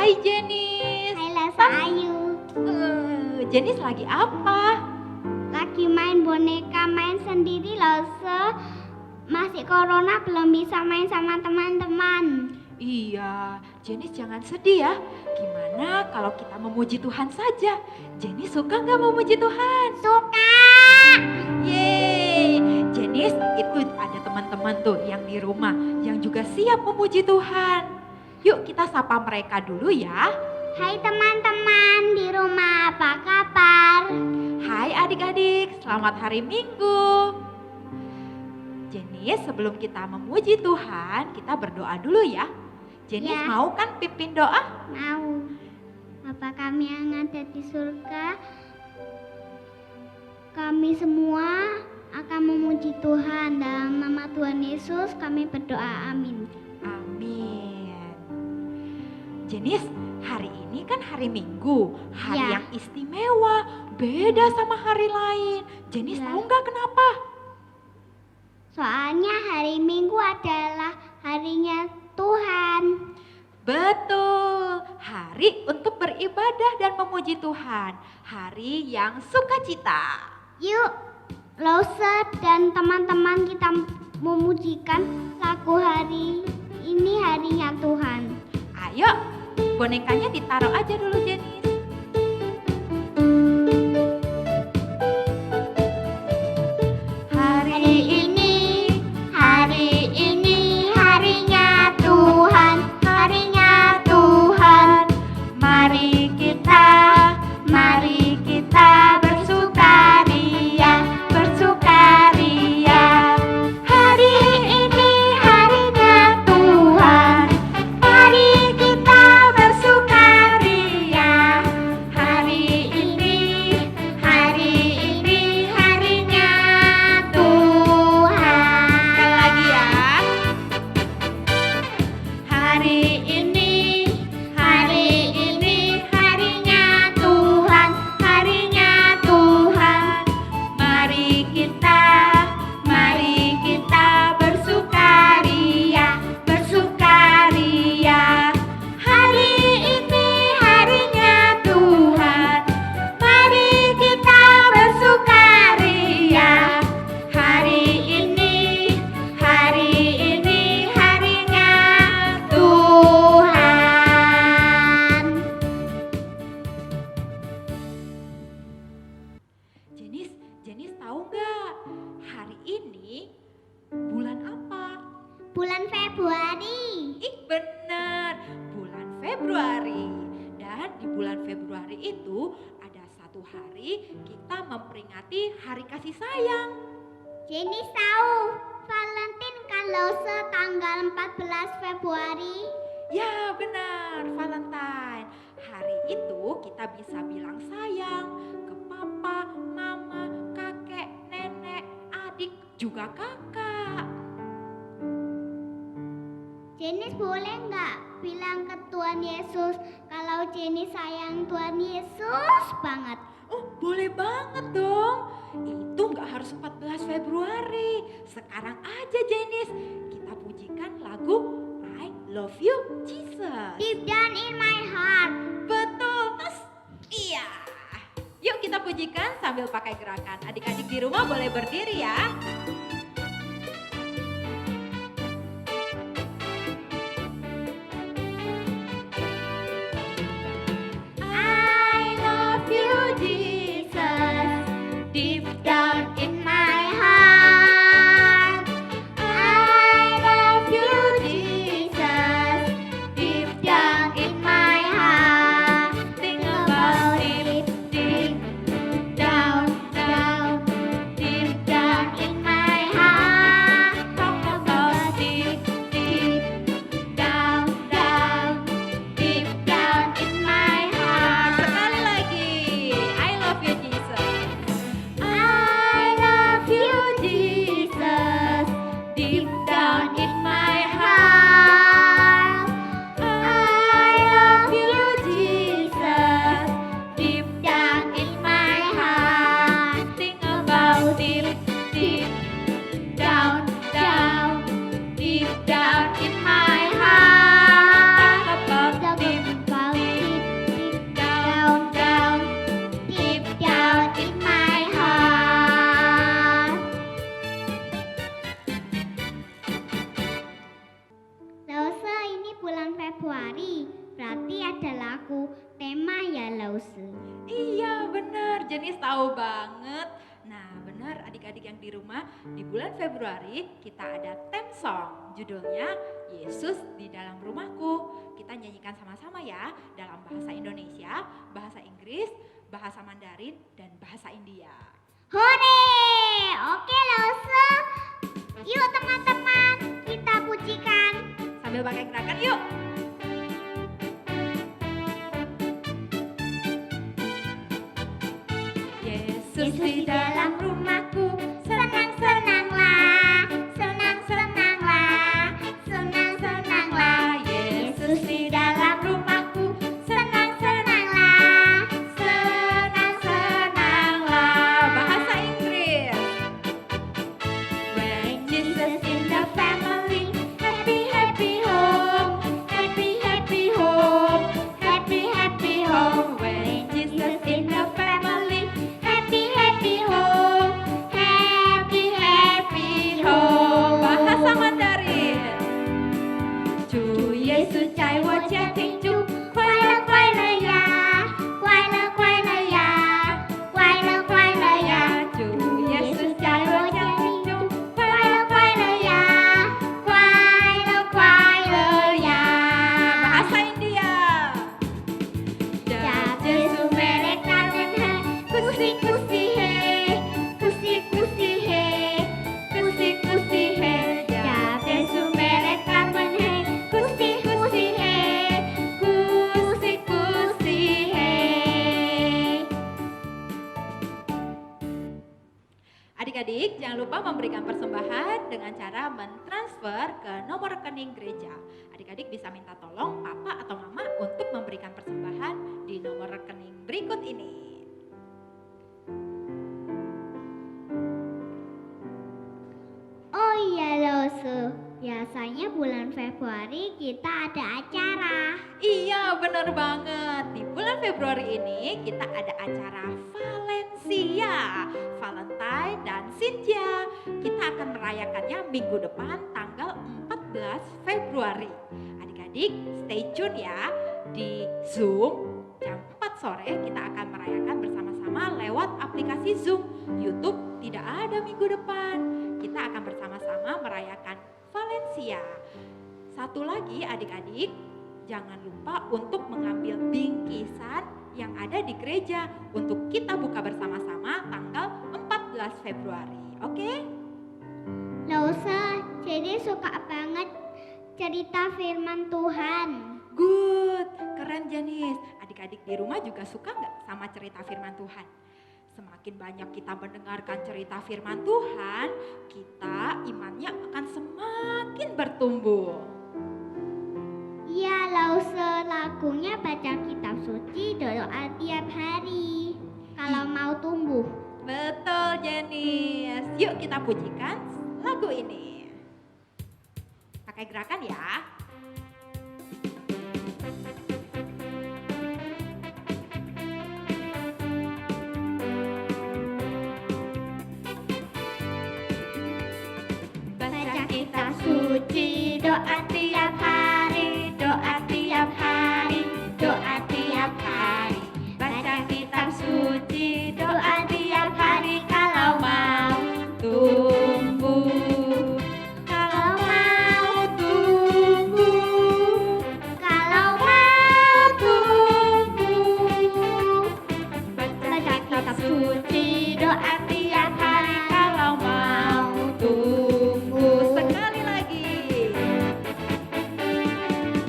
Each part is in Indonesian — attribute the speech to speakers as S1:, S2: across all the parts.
S1: Hai Jenis.
S2: Hai Lasa Ayu.
S1: Jenis lagi apa?
S2: Lagi main boneka, main sendiri Lasa. Masih corona belum bisa main sama teman-teman.
S1: Iya, Jenis jangan sedih ya. Gimana kalau kita memuji Tuhan saja? Jenis suka nggak memuji Tuhan?
S2: Suka.
S1: Yeay, Jenis itu ada teman-teman tuh yang di rumah yang juga siap memuji Tuhan. Yuk kita sapa mereka dulu ya.
S2: Hai teman-teman di rumah, apa kabar?
S1: Hai adik-adik, selamat hari Minggu. Jenis sebelum kita memuji Tuhan, kita berdoa dulu ya. Jenis
S2: Ya.
S1: mau kan pimpin doa?
S2: Mau. Bapa kami yang ada di surga, kami semua akan memuji Tuhan. Dalam nama Tuhan Yesus kami berdoa, amin.
S1: Amin. Jenis, hari ini kan hari Minggu, hari
S2: Ya.
S1: yang istimewa, beda sama hari lain. Jenis
S2: Ya.
S1: tahu nggak kenapa?
S2: Soalnya hari Minggu adalah harinya Tuhan.
S1: Betul, hari untuk beribadah dan memuji Tuhan, hari yang sukacita.
S2: Yuk, Lose dan teman-teman kita memujikan lagu hari ini harinya Tuhan.
S1: Ayo, bonekanya ditaruh aja dulu Jenis.
S2: Hari ini harinya Tuhan, harinya Tuhan.
S1: Mari kita bersukaria, bersukaria. Hari ini harinya Tuhan, mari kita bersukaria. Hari ini harinya Tuhan. Sekali lagi ya. Hari ini harinya Tuhan, harinya Tuhan. Mari kita bersukaria, bersukaria. Hari ini harinya Tuhan, mari kita bersukaria. Hari ini harinya Tuhan. Jenis tahu nggak hari ini bulan apa?
S2: Bulan Februari.
S1: Ih bener, bulan Februari. Dan di bulan Februari itu ada satu hari kita memperingati hari kasih sayang.
S2: Jenny tahu Valentine kan Lose tanggal 14 Februari.
S1: Ya benar, Valentine. Hari itu kita bisa bilang sayang ke papa, mama, kakek, nenek, adik, juga kakak.
S2: Jenis boleh nggak bilang ke Tuhan Yesus kalau Jenis sayang Tuhan Yesus banget?
S1: Oh boleh banget dong. Itu nggak harus 14 Februari. Sekarang aja Jenis kita pujikan lagu I Love You Jesus.
S2: Deep down in my heart.
S1: Betul, Mas. Iya. Yuk kita pujikan sambil pakai gerakan. Adik-adik di rumah boleh berdiri ya. I love you Jesus, deep down in my heart. I love you Jesus, deep down in my heart. Think about it, deep down, deep down in my heart. Talk about deep down, deep down in my heart. Sekali lagi, I love you Jesus. I love you Jesus, deep down in my heart. I love you Jesus, deep down in my heart. Think about it, deep down, deep down in my heart. Think about deep
S2: Februari, berarti ada lagu tema ya Lause.
S1: Iya benar, Jenis tahu banget. Nah benar adik-adik yang di rumah, di bulan Februari kita ada theme song. Judulnya Yesus di dalam rumahku. Kita nyanyikan sama-sama ya, dalam bahasa Indonesia, bahasa Inggris, bahasa Mandarin, dan bahasa India.
S2: Hore! Oke Lause. Yuk teman-teman, kita pujikan.
S1: Sambil pakai gerakan yuk. Yesus di dalam rumahku,
S2: Senang-senanglah, senang-senanglah, senang-senanglah.
S1: Yesus di dalam rumahku,
S2: Senang-senanglah,
S1: senang-senanglah. Bahasa Inggris. When Jesus in the family, happy happy home, happy happy home, happy happy home. When Jesus in the family, happy happy home, happy happy home. Bahasa Mandarin. 主耶稣在我家庭中，快乐快乐呀，快乐快乐呀，快乐快乐呀。主耶稣在我家庭中，快乐快乐呀，快乐快乐呀。Bahasa India. Jab Yesu mereka dengar, kusi-kusi he, kusi-kusi he, kusi-kusi he. Jab Yesu mereka dengar, kusi-kusi he, kusi-kusi he. Adik-adik, jangan lupa memberikan persembahan dengan cara mentransfer ke nomor rekening gereja. Adik-adik bisa minta tolong papa atau mama untuk memberikan persembahan di nomor rekening berikut ini.
S2: Oh iya Lause, biasanya bulan Februari kita ada acara.
S1: Iya benar banget, di bulan Februari ini kita ada acara Valencia, Valentine dan Cynthia. Kita akan merayakannya minggu depan tanggal 14 Februari. Adik-adik stay tune ya, di Zoom jam 4 sore kita akan merayakan bersama-sama lewat aplikasi Zoom. YouTube tidak ada minggu depan, kita akan bersama-sama merayakan Valencia. Satu lagi adik-adik, jangan lupa untuk mengambil bingkisan yang ada di gereja untuk kita buka bersama-sama tanggal 14 Februari. Oke?
S2: Lause, jadi suka banget cerita firman Tuhan.
S1: Good, keren Jenis. Adik-adik di rumah juga suka nggak sama cerita firman Tuhan? Semakin banyak kita mendengarkan cerita firman Tuhan, kita imannya akan semakin bertumbuh.
S2: Iya Lause, lagunya baca kitab suci, doa tiap hari. Kalau mau tumbuh.
S1: Betul Jenis. Yuk kita pujikan lagu ini. Pakai gerakan ya. Baca kitab suci, doa tiap hari, doa tiap hari, doa tiap hari. Baca kitab suci, doa tiap hari kalau mau tumbuh. Kalau mau tumbuh. Kalau mau tumbuh. Baca kitab suci, doa tiap hari kalau mau tumbuh. Sekali lagi.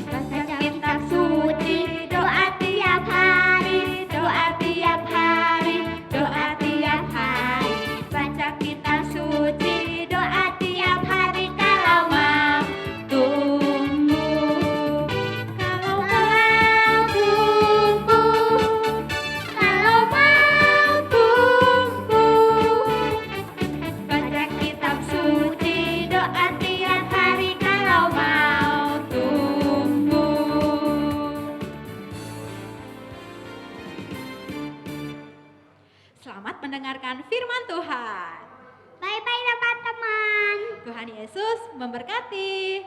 S1: Baca kitab suci, doa tiap hari, doa tiap hari, doa tiap hari. Baca kitab suci, doa tiap hari kalau mau tumbuh. Kalau mau tumbuh. Kalau mau tumbuh. Baca kitab suci, doa tiap hari kalau mau tumbuh. Selamat mendengarkan firman Tuhan.
S2: Bye-bye teman-teman.
S1: Tuhan Yesus memberkati.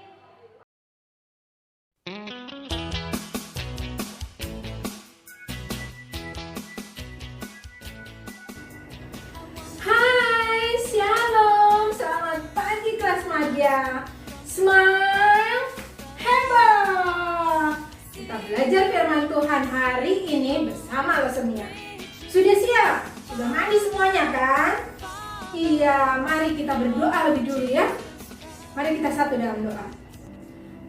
S3: sama lesemia. Sudah siap? Sudah mandi semuanya kan? Iya, mari kita berdoa lebih dulu ya. Mari kita satu dalam doa.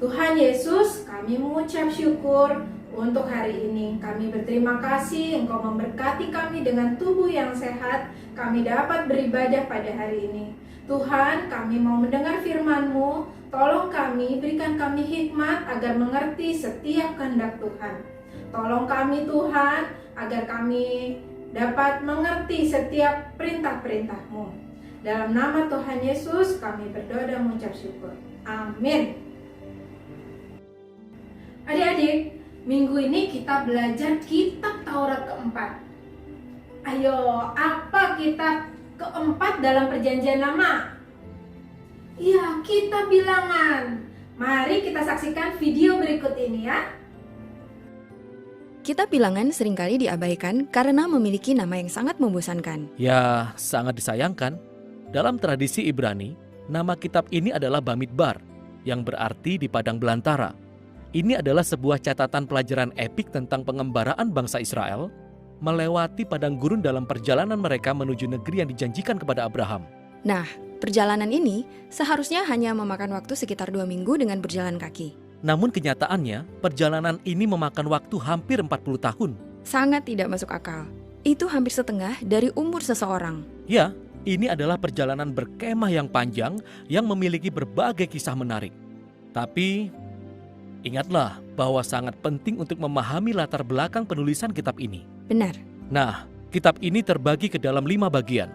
S3: Tuhan Yesus, kami mengucap syukur untuk hari ini. Kami berterima kasih Engkau memberkati kami dengan tubuh yang sehat. Kami dapat beribadah pada hari ini. Tuhan, kami mau mendengar firman-Mu. Tolong kami, berikan kami hikmat agar mengerti setiap kehendak Tuhan. Tolong kami Tuhan, agar kami dapat mengerti setiap perintah-perintah-Mu. Dalam nama Tuhan Yesus, kami berdoa dan mengucap syukur. Amin. Adik-adik, minggu ini kita belajar kitab Taurat keempat. Ayo, apa kitab keempat dalam perjanjian lama? Iya, kitab bilangan. Mari kita saksikan video berikut ini ya.
S4: Kitab Bilangan seringkali diabaikan karena memiliki nama yang sangat membosankan.
S5: Ya, sangat disayangkan. Dalam tradisi Ibrani, nama kitab ini adalah Bamidbar, yang berarti di padang belantara. Ini adalah sebuah catatan pelajaran epik tentang pengembaraan bangsa Israel melewati padang gurun dalam perjalanan mereka menuju negeri yang dijanjikan kepada Abraham.
S4: Nah, perjalanan ini seharusnya hanya memakan waktu sekitar 2 minggu dengan berjalan kaki.
S5: Namun kenyataannya, perjalanan ini memakan waktu hampir 40 tahun.
S4: Sangat tidak masuk akal. Itu hampir setengah dari umur seseorang.
S5: Ya, ini adalah perjalanan berkemah yang panjang yang memiliki berbagai kisah menarik. Tapi ingatlah bahwa sangat penting untuk memahami latar belakang penulisan kitab ini.
S4: Benar.
S5: Nah, kitab ini terbagi ke dalam 5 bagian.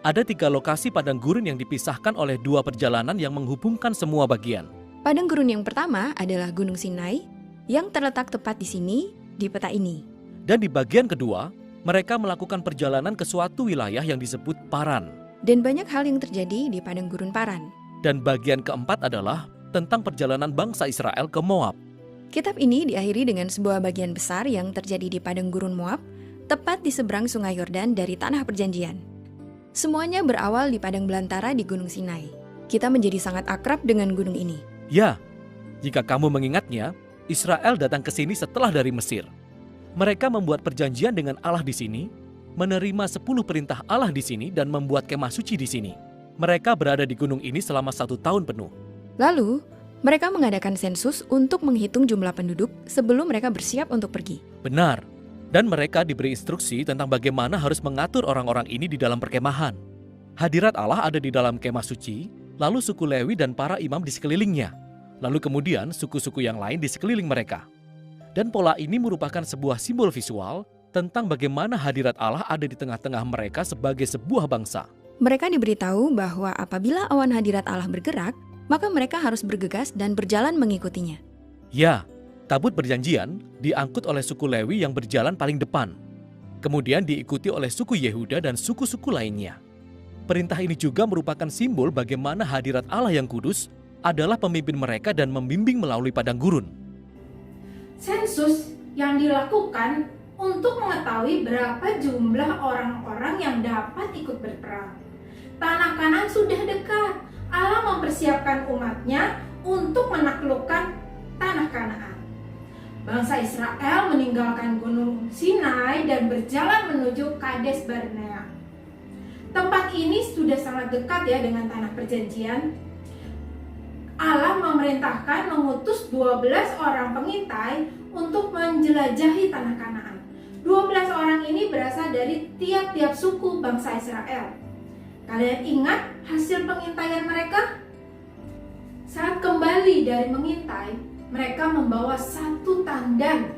S5: Ada 3 lokasi padang gurun yang dipisahkan oleh 2 perjalanan yang menghubungkan semua bagian.
S4: Padang gurun yang pertama adalah Gunung Sinai yang terletak tepat di sini, di peta ini.
S5: Dan di bagian kedua, mereka melakukan perjalanan ke suatu wilayah yang disebut Paran.
S4: Dan banyak hal yang terjadi di padang gurun Paran.
S5: Dan bagian keempat adalah tentang perjalanan bangsa Israel ke Moab.
S4: Kitab ini diakhiri dengan sebuah bagian besar yang terjadi di padang gurun Moab, tepat di seberang sungai Yordan dari tanah perjanjian. Semuanya berawal di padang belantara di Gunung Sinai. Kita menjadi sangat akrab dengan gunung ini.
S5: Ya, jika kamu mengingatnya, Israel datang ke sini setelah dari Mesir. Mereka membuat perjanjian dengan Allah di sini, menerima 10 perintah Allah di sini dan membuat kemah suci di sini. Mereka berada di gunung ini selama 1 tahun penuh.
S4: Lalu, mereka mengadakan sensus untuk menghitung jumlah penduduk sebelum mereka bersiap untuk pergi.
S5: Benar, dan mereka diberi instruksi tentang bagaimana harus mengatur orang-orang ini di dalam perkemahan. Hadirat Allah ada di dalam kemah suci, lalu suku Lewi dan para imam di sekelilingnya. Lalu kemudian suku-suku yang lain di sekeliling mereka. Dan pola ini merupakan sebuah simbol visual tentang bagaimana hadirat Allah ada di tengah-tengah mereka sebagai sebuah bangsa.
S4: Mereka diberitahu bahwa apabila awan hadirat Allah bergerak, maka mereka harus bergegas dan berjalan mengikutinya.
S5: Ya, tabut perjanjian diangkut oleh suku Lewi yang berjalan paling depan. Kemudian diikuti oleh suku Yehuda dan suku-suku lainnya. Perintah ini juga merupakan simbol bagaimana hadirat Allah yang kudus adalah pemimpin mereka dan membimbing melalui padang gurun.
S3: Sensus yang dilakukan untuk mengetahui berapa jumlah orang-orang yang dapat ikut berperang. Tanah Kanaan sudah dekat. Allah mempersiapkan umatnya untuk menaklukkan tanah Kanaan. Bangsa Israel meninggalkan Gunung Sinai dan berjalan menuju Kades Barnea. Tempat ini sudah sangat dekat ya dengan tanah perjanjian. Allah memerintahkan mengutus 12 orang pengintai untuk menjelajahi tanah Kanaan. 12 orang ini berasal dari tiap-tiap suku bangsa Israel. Kalian ingat hasil pengintaian mereka? Saat kembali dari mengintai, mereka membawa 1 tandan.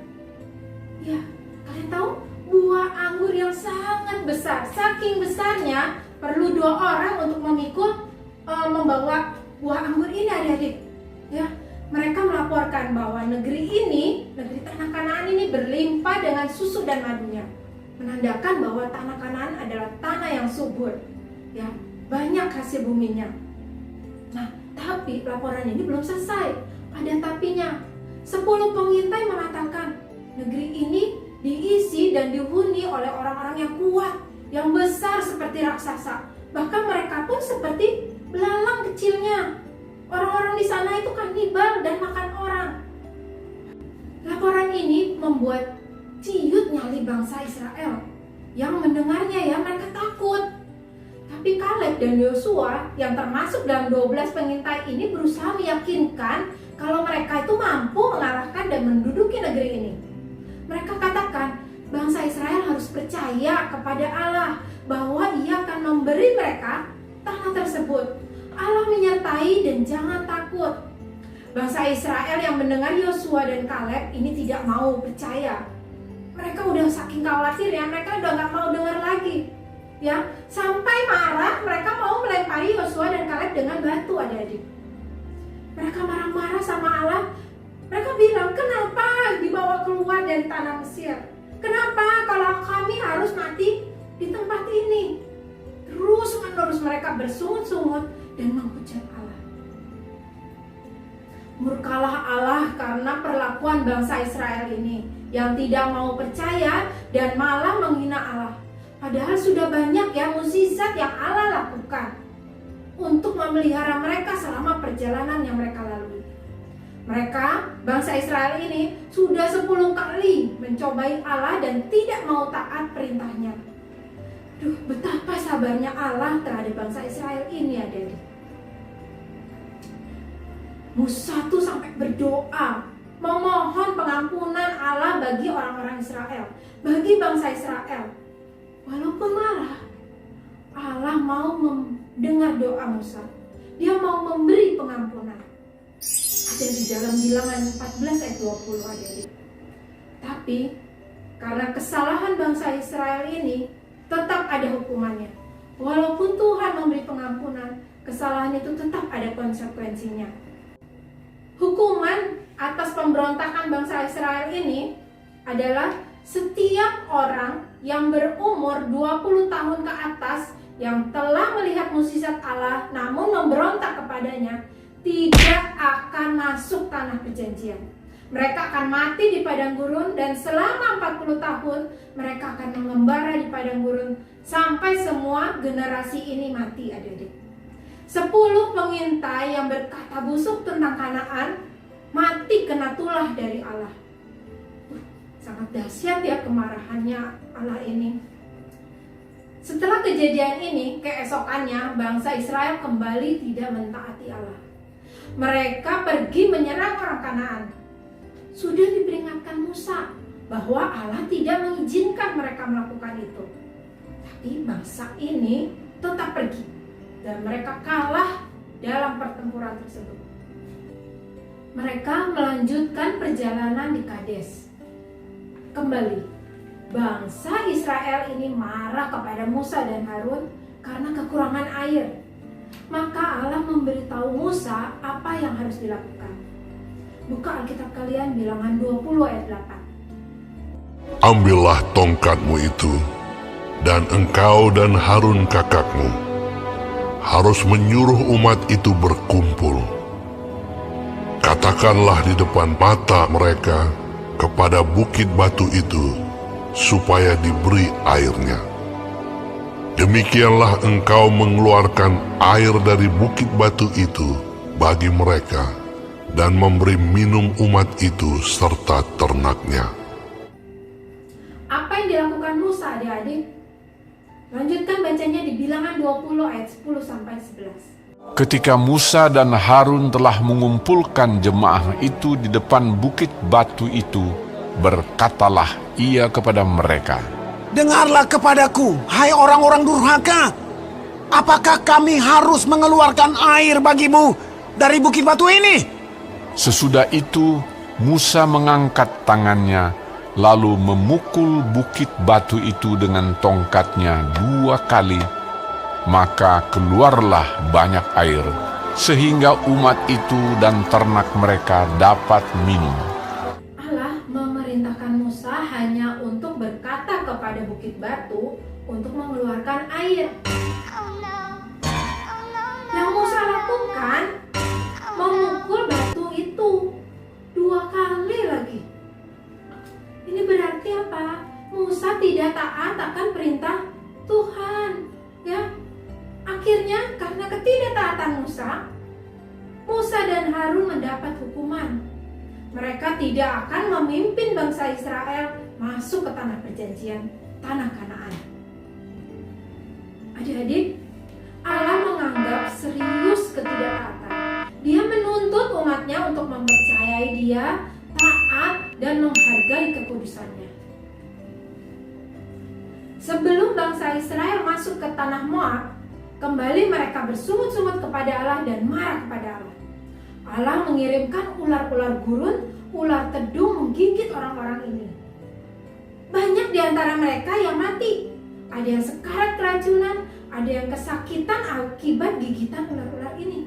S3: Ya, kalian tahu? Buah anggur yang sangat besar. Saking besarnya, perlu 2 orang untuk memikul membawa buah anggur ini adik-adik. Ya, mereka melaporkan bahwa negeri ini, negeri tanah Kanaan ini berlimpah dengan susu dan madunya. Menandakan bahwa tanah Kanaan adalah tanah yang subur. Ya, banyak hasil buminya. Nah, tapi laporan ini belum selesai. Ada tapinya. 10 pengintai mengatakan, negeri ini diisi dan dihuni oleh orang-orang yang kuat, yang besar seperti raksasa. Bahkan mereka pun seperti belalang kecilnya. Orang-orang di sana itu kanibal dan makan orang. Laporan ini membuat ciut nyali bangsa Israel. Yang mendengarnya ya mereka takut. Tapi Kaleb dan Yosua yang termasuk dalam 12 pengintai ini berusaha meyakinkan kalau mereka itu mampu mengalahkan dan menduduki negeri ini. Mereka katakan bangsa Israel harus percaya kepada Allah bahwa Ia akan memberi mereka tanah tersebut. Allah menyertai dan jangan takut. Bangsa Israel yang mendengar Yosua dan Kaleb ini tidak mau percaya. Mereka udah saking khawatir ya, mereka udah gak mau dengar lagi. Ya, sampai marah mereka mau melempari Yosua dan Kaleb dengan batu, adik-adik. Mereka marah-marah sama Allah. Mereka bilang, kenapa dibawa keluar dari tanah Mesir? Kenapa kalau kami harus mati di tempat ini? Terus menerus mereka bersungut-sungut dan menghujat Allah. Murkalah Allah karena perlakuan bangsa Israel ini yang tidak mau percaya dan malah menghina Allah. Padahal sudah banyak ya mukjizat yang Allah lakukan untuk memelihara mereka selama perjalanan yang mereka lalui. Mereka, bangsa Israel ini sudah 10 kali mencobai Allah dan tidak mau taat perintahnya. Duh, betapa sabarnya Allah terhadap bangsa Israel ini, adik-adik. Musa tuh sampai berdoa memohon pengampunan Allah bagi orang-orang Israel, bagi bangsa Israel. Walaupun marah, Allah mau mendengar doa Musa. Dia mau memberi pengampunan. Ada di dalam Bilangan 14 ayat 20, adik-adik. Tapi karena kesalahan bangsa Israel ini tetap ada hukumannya. Walaupun Tuhan memberi pengampunan, kesalahan itu tetap ada konsekuensinya. Hukuman atas pemberontakan bangsa Israel ini adalah setiap orang yang berumur 20 tahun ke atas yang telah melihat mukjizat Allah namun memberontak kepadanya tidak akan masuk tanah perjanjian. Mereka akan mati di padang gurun dan selama 40 tahun mereka akan mengembara di padang gurun sampai semua generasi ini mati, adik-adik. 10 pengintai yang berkata busuk tentang Kanaan mati kena tulah dari Allah. Sangat dahsyat ya kemarahannya Allah ini. Setelah kejadian ini, keesokannya bangsa Israel kembali tidak mentaati Allah. Mereka pergi menyerang orang Kanaan. Sudah diperingatkan Musa bahwa Allah tidak mengizinkan mereka melakukan itu. Tapi bangsa ini tetap pergi dan mereka kalah dalam pertempuran tersebut. Mereka melanjutkan perjalanan di Kades. Kembali, bangsa Israel ini marah kepada Musa dan Harun karena kekurangan air. Maka Allah memberitahu Musa apa yang harus dilakukan. Buka Alkitab kalian Bilangan 20 ayat 8.
S6: Ambillah tongkatmu itu, dan engkau dan Harun kakakmu harus menyuruh umat itu berkumpul. Katakanlah di depan mata mereka kepada bukit batu itu, supaya diberi airnya. Demikianlah engkau mengeluarkan air dari bukit batu itu bagi mereka, dan memberi minum umat itu serta ternaknya.
S3: Apa yang dilakukan Musa, adik-adik? Lanjutkan bacanya di Bilangan 20 ayat 10-11.
S7: Ketika Musa dan Harun telah mengumpulkan jemaah itu di depan bukit batu itu, berkatalah ia kepada mereka,
S8: "Dengarlah kepadaku, hai orang-orang durhaka. Apakah kami harus mengeluarkan air bagimu dari bukit batu ini?"
S7: Sesudah itu Musa mengangkat tangannya, lalu memukul bukit batu itu dengan tongkatnya 2 kali. Maka keluarlah banyak air, sehingga umat itu dan ternak mereka dapat minum.
S3: Allah memerintahkan Musa hanya untuk berkata kepada bukit batu untuk mengeluarkan air. Yang Musa lakukan, memukul batu itu 2 kali lagi. Ini berarti apa? Musa tidak taat akan perintah Tuhan, ya. Akhirnya karena ketidaktaatan Musa dan Harun mendapat hukuman. mereka tidak akan memimpin bangsa Israel masuk ke tanah perjanjian, tanah Kanaan. Adik-adik, Allah menganggap serius ketidaktaatan. Dia menuntut umatnya untuk mempercayai Dia, taat, dan menghargai kekudusannya. Sebelum bangsa Israel masuk ke tanah Moab, kembali mereka bersungut-sungut kepada Allah dan marah kepada Allah. Allah mengirimkan ular-ular gurun, ular tedung menggigit orang-orang ini. Banyak di antara mereka yang mati. Ada yang sekarat keracunan, ada yang kesakitan akibat gigitan ular-ular ini.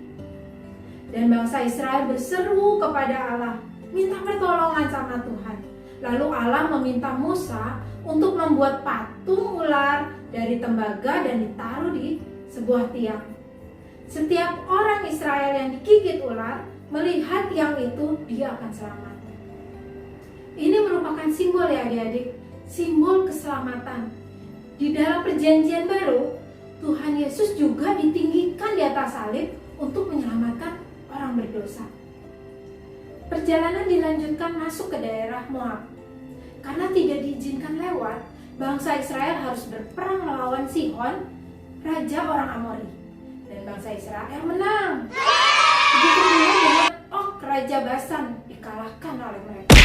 S3: Dan bangsa Israel berseru kepada Allah, minta pertolongan sama Tuhan. Lalu Allah meminta Musa untuk membuat patung ular dari tembaga dan ditaruh di sebuah tiang. Setiap orang Israel yang digigit ular melihat tiang itu, dia akan selamat. Ini merupakan simbol ya adik-adik, simbol keselamatan. Di dalam perjanjian baru, Tuhan Yesus juga ditinggikan di atas salib untuk menyelamatkan orang berdosa. Perjalanan dilanjutkan masuk ke daerah Moab. Karena tidak diizinkan lewat, bangsa Israel harus berperang melawan Sihon, raja orang Amori. Dan bangsa Israel menang. Begitu juga dengan Og, raja Basan, dikalahkan oleh mereka.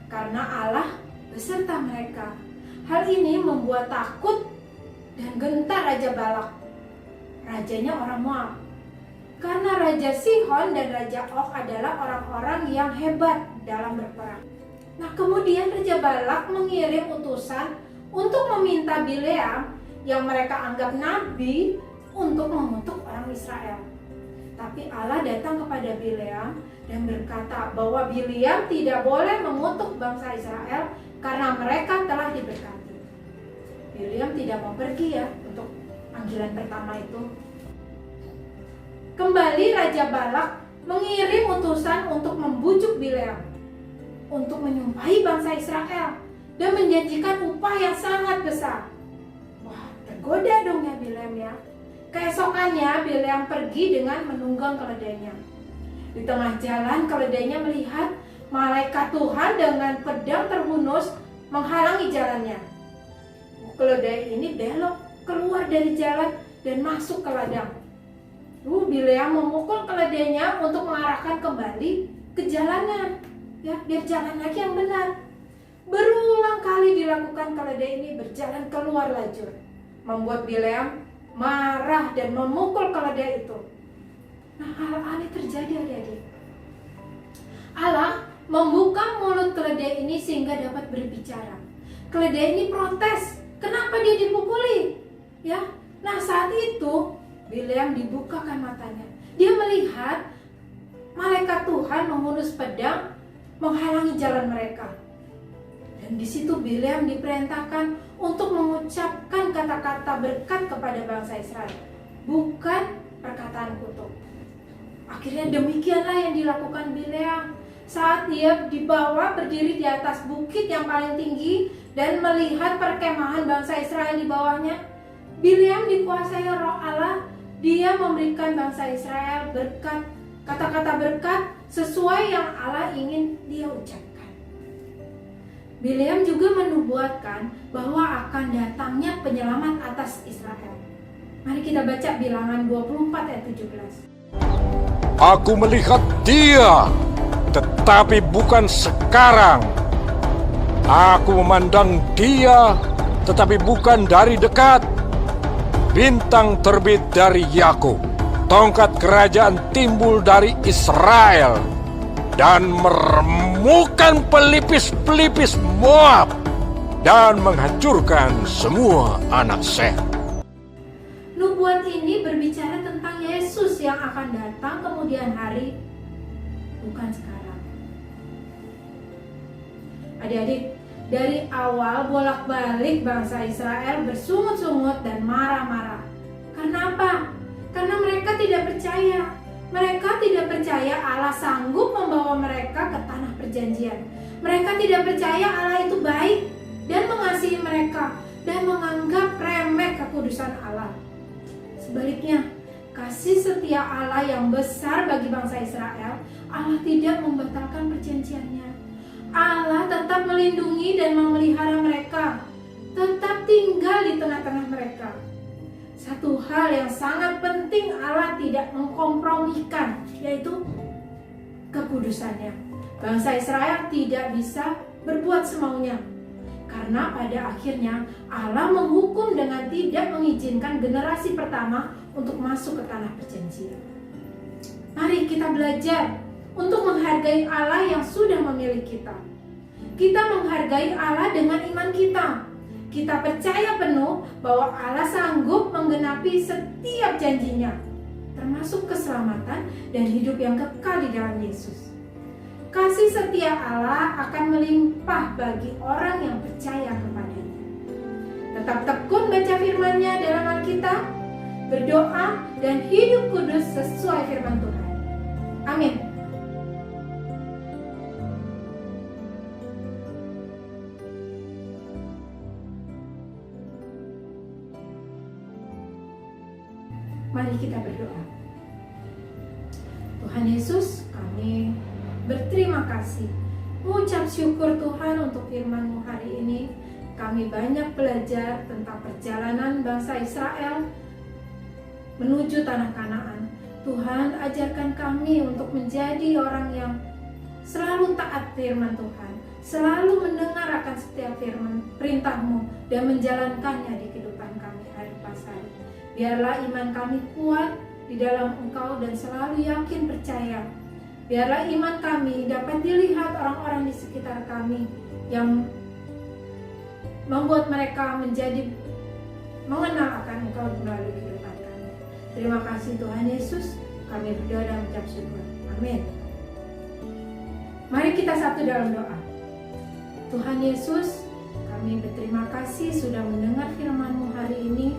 S3: Karena Allah beserta mereka. Hal ini membuat takut dan gentar Raja Balak, rajanya orang Moab. Karena Raja Sihon dan Raja Og adalah orang-orang yang hebat dalam berperang. Nah, kemudian Raja Balak mengirim utusan untuk meminta Bileam yang mereka anggap nabi untuk mengutuk orang Israel. Tapi Allah datang kepada Bileam dan berkata bahwa Bileam tidak boleh mengutuk bangsa Israel karena mereka telah diberkati. Bileam tidak mau pergi ya untuk panggilan pertama itu. Kembali Raja Balak mengirim utusan untuk membujuk Bileam untuk menyumpahi bangsa Israel dan menjanjikan upah yang sangat besar. Wah, tergoda dong ya Bileam ya. Keesokannya Bileam pergi dengan menunggang keledainya. Di tengah jalan keledainya melihat malaikat Tuhan dengan pedang terhunus menghalangi jalannya. Keledai ini belok keluar dari jalan dan masuk ke ladang. Bileam memukul keledainya untuk mengarahkan kembali ke jalanan, ya, biar jalan lagi yang benar. Berulang kali dilakukan keledai ini berjalan keluar lajur, membuat Bileam marah dan memukul keledai itu. Nah, hal aneh terjadi adik-adik. Allah membuka mulut keledai ini sehingga dapat berbicara. Keledai ini protes, kenapa dia dipukuli? Ya, nah saat itu Bileam dibukakan matanya. Dia melihat malaikat Tuhan menghunus pedang menghalangi jalan mereka. Dan di situ Bileam diperintahkan untuk mengucapkan kata-kata berkat kepada bangsa Israel, bukan perkataan kutuk. Akhirnya demikianlah yang dilakukan Bileam. Saat dia dibawa berdiri di atas bukit yang paling tinggi dan melihat perkemahan bangsa Israel di bawahnya, Bileam dikuasai roh Allah. Dia memberikan bangsa Israel berkat, kata-kata berkat sesuai yang Allah ingin dia ucapkan. Bileam juga menubuatkan bahwa akan datangnya penyelamat atas Israel. Mari kita baca Bilangan 24 ayat 17.
S9: Aku melihat dia, tetapi bukan sekarang. Aku memandang dia, tetapi bukan dari dekat. Bintang terbit dari Yakub, tongkat kerajaan timbul dari Israel, dan meremukkan pelipis-pelipis Moab, dan menghancurkan semua anak Sem.
S3: Nubuat ini berbicara tentang Yesus yang akan datang kemudian hari, bukan sekarang. Adik-adik, dari awal bolak-balik bangsa Israel bersungut-sungut dan marah-marah. Karena apa? Karena mereka tidak percaya. Mereka tidak percaya Allah sanggup membawa mereka ke tanah perjanjian. Mereka tidak percaya Allah itu baik dan mengasihi mereka dan menganggap remeh kekudusan Allah. Sebaliknya, kasih setia Allah yang besar bagi bangsa Israel, Allah tidak membatalkan perjanjiannya. Allah tetap melindungi dan memelihara mereka, tetap tinggal di tengah-tengah mereka. Satu hal yang sangat penting Allah tidak mengkompromikan, yaitu kekudusannya. Bangsa Israel tidak bisa berbuat semaunya, karena pada akhirnya Allah menghukum dengan tidak mengizinkan generasi pertama untuk masuk ke tanah perjanjian. Mari kita belajar untuk menghargai Allah yang sudah memilih kita. Kita menghargai Allah dengan iman kita. Kita percaya penuh bahwa Allah sanggup menggenapi setiap janjinya, termasuk keselamatan dan hidup yang kekal di dalam Yesus. Kasih setia Allah akan melimpah bagi orang yang percaya kepadanya. Tetap tekun baca firman-Nya dalam Alkitab, berdoa, dan hidup kudus sesuai firman Tuhan. Amin. Mari kita berdoa. Tuhan Yesus, kami berterima kasih, mengucap syukur Tuhan untuk firman-Mu hari ini. Kami banyak belajar tentang perjalanan bangsa Israel menuju tanah Kanaan. Tuhan, ajarkan kami untuk menjadi orang yang selalu taat firman Tuhan, selalu mendengar akan setiap firman perintah-Mu dan menjalankannya di kehidupan kami hari pas hari. Biarlah iman kami kuat di dalam Engkau dan selalu yakin percaya. Biarlah iman kami dapat dilihat orang-orang di sekitar kami yang membuat mereka menjadi mengenal akan Engkau melalui kehidupan kami. Terima kasih Tuhan Yesus, kami berdoa dan mengucap syukur. Amin. Mari kita satu dalam doa. Tuhan Yesus, kami berterima kasih sudah mendengar firman-Mu hari ini.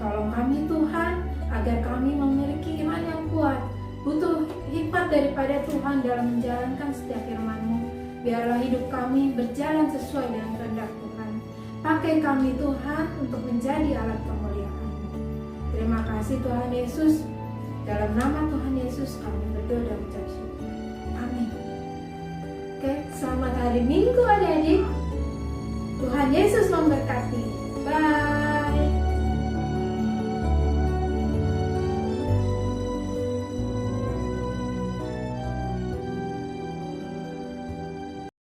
S3: Tolong kami Tuhan, agar kami memiliki iman yang kuat. Butuh hikmat daripada Tuhan dalam menjalankan setiap firman-Mu. Biarlah hidup kami berjalan sesuai dengan kehendak Tuhan. Pakai kami Tuhan untuk menjadi alat kemuliaan-Mu. Terima kasih Tuhan Yesus. Dalam nama Tuhan Yesus kami berdoa dan mengucap syukur. Amin. Oke, selamat hari Minggu adik-adik. Tuhan Yesus memberkati. Bye.